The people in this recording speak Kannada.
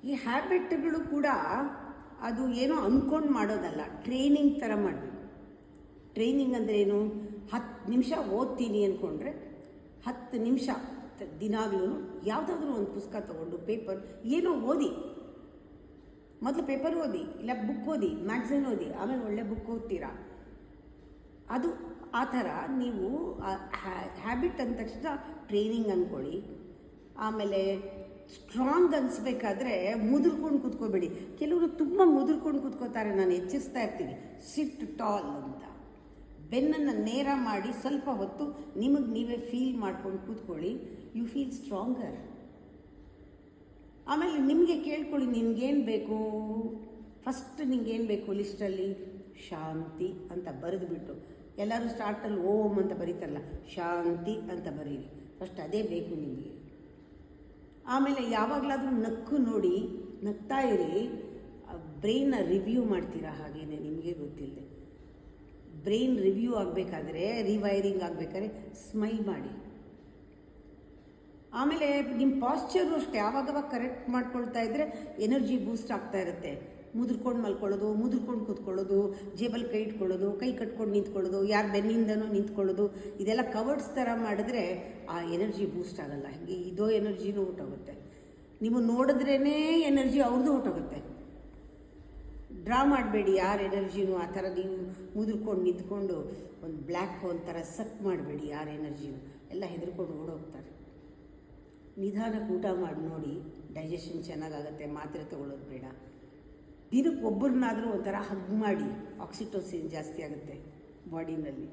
ಈ ಹ್ಯಾಬಿಟ್ಗಳು ಕೂಡ ಅದು ಏನೋ ಅಂದ್ಕೊಂಡು ಮಾಡೋದಲ್ಲ, ಟ್ರೈನಿಂಗ್ ಥರ ಮಾಡಬೇಕು. ಟ್ರೈನಿಂಗ್ ಅಂದರೆ ಏನು? 10 ನಿಮಿಷ ಓದ್ತೀನಿ ಅಂದ್ಕೊಂಡ್ರೆ 10 ನಿಮಿಷ ದಿನಾಗ್ಲೂ ಯಾವುದಾದ್ರೂ ಒಂದು ಪುಸ್ತಕ ತೊಗೊಂಡು ಪೇಪರ್ ಏನೋ ಓದಿ. ಮೊದಲು ಪೇಪರ್ ಓದಿ, ಇಲ್ಲ ಬುಕ್ ಓದಿ, ಮ್ಯಾಗ್ಝಿನ್ ಓದಿ, ಆಮೇಲೆ ಒಳ್ಳೆ ಬುಕ್ ಓದ್ತೀರಾ. ಅದು ಆ ಥರ ನೀವು ಹ್ಯಾಬಿಟ್ ಅಂದ ತಕ್ಷಣ ಟ್ರೈನಿಂಗ್ ಅಂದ್ಕೊಳ್ಳಿ. ಆಮೇಲೆ ಸ್ಟ್ರಾಂಗ್ ಅನಿಸ್ಬೇಕಾದ್ರೆ ಮುದುರ್ಕೊಂಡು ಕೂತ್ಕೋಬೇಡಿ. ಕೆಲವರು ತುಂಬ ಮುದುರ್ಕೊಂಡು ಕೂತ್ಕೋತಾರೆ, ನಾನು ಎಚ್ಚರಿಸ್ತಾ ಇರ್ತೀನಿ, ಸಿಟ್ ಟಾಲ್ ಅಂತ. ಬೆನ್ನನ್ನು ನೇರ ಮಾಡಿ ಸ್ವಲ್ಪ ಹೊತ್ತು ನಿಮಗೆ ನೀವೇ ಫೀಲ್ ಮಾಡ್ಕೊಂಡು ಕೂತ್ಕೊಳ್ಳಿ. You feel stronger. ಆಮೇಲೆ ನಿಮಗೆ ಕೇಳ್ಕೊಳ್ಳಿ, ನಿಮ್ಗೇನು ಬೇಕು. ಫಸ್ಟ್ ನಿಮ್ಗೇನು ಬೇಕು ಲಿಸ್ಟಲ್ಲಿ? ಶಾಂತಿ ಅಂತ ಬರೆದುಬಿಟ್ಟು, ಎಲ್ಲರೂ ಸ್ಟಾರ್ಟಲ್ಲಿ ಓಂ ಅಂತ ಬರೀತಾರಲ್ಲ, ಶಾಂತಿ ಅಂತ ಬರೀರಿ. ಫಸ್ಟ್ ಅದೇ ಬೇಕು ನಿಮಗೆ. ಆಮೇಲೆ ಯಾವಾಗಲಾದರೂ ನಕ್ಕು ನೋಡಿ, ನಗ್ತಾ ಇರಿ. ಬ್ರೈನ್ನ ರಿವ್ಯೂ ಮಾಡ್ತೀರಾ ಹಾಗೇನೆ, ನಿಮಗೆ ಗೊತ್ತಿಲ್ಲದೆ. ಬ್ರೈನ್ ರಿವ್ಯೂ ಆಗಬೇಕಾದ್ರೆ, ರಿವೈರಿಂಗ್ ಆಗಬೇಕಾದ್ರೆ ಸ್ಮೈಲ್ ಮಾಡಿ. ಆಮೇಲೆ ನಿಮ್ಮ ಪಾಶ್ಚರು ಅಷ್ಟೇ ಯಾವಾಗವಾಗ ಕರೆಕ್ಟ್ ಮಾಡ್ಕೊಳ್ತಾ ಇದ್ದರೆ ಎನರ್ಜಿ ಬೂಸ್ಟ್ ಆಗ್ತಾ ಇರುತ್ತೆ. ಮುದುರ್ಕೊಂಡು ಮಲ್ಕೊಳ್ಳೋದು, ಮುದುರ್ಕೊಂಡು ಕೂತ್ಕೊಳ್ಳೋದು, ಜೇಬಲ್ಲಿ ಕೈ ಇಟ್ಕೊಳ್ಳೋದು, ಕೈ ಕಟ್ಕೊಂಡು ನಿಂತ್ಕೊಳ್ಳೋದು, ಯಾರು ಬೆನ್ನಿಂದನೂ ನಿಂತ್ಕೊಳ್ಳೋದು, ಇದೆಲ್ಲ ಕವರ್ಡ್ಸ್ ಥರ ಮಾಡಿದ್ರೆ ಆ ಎನರ್ಜಿ ಬೂಸ್ಟ್ ಆಗೋಲ್ಲ. ಹೀಗೆ ಇದೋ ಎನರ್ಜಿನೂ ಹೊಟ್ಟೋಗುತ್ತೆ. ನೀವು ನೋಡಿದ್ರೇ ಎನರ್ಜಿ ಅವ್ರದ್ದು ಹೊಟ್ಟೋಗುತ್ತೆ. ಡ್ರಾ ಮಾಡಬೇಡಿ ಯಾರ ಎನರ್ಜಿನೂ. ಆ ಥರ ನೀವು ಮುದುರ್ಕೊಂಡು ನಿಂತ್ಕೊಂಡು ಒಂದು ಬ್ಲ್ಯಾಕ್ ಹೋಲ್ ಥರ ಸಕ್ ಮಾಡಬೇಡಿ ಯಾರ ಎನರ್ಜಿನೂ. ಎಲ್ಲ ಹೆದರ್ಕೊಂಡು ಓಡೋಗ್ತಾರೆ. ನಿಧಾನಕ್ಕೆ ಊಟ ಮಾಡಿ ನೋಡಿ, ಡೈಜೆಷನ್ ಚೆನ್ನಾಗಾಗುತ್ತೆ. ಮಾತ್ರೆ ತೊಗೊಳ್ಳೋದು ಬೇಡ. ದಿನಕ್ಕೆ ಒಬ್ಬರನ್ನಾದರೂ ಒಂಥರ ಹಗ್ ಮಾಡಿ, ಆಕ್ಸಿಟೋಸಿನ್ ಜಾಸ್ತಿ ಆಗುತ್ತೆ ಬಾಡಿನಲ್ಲಿ.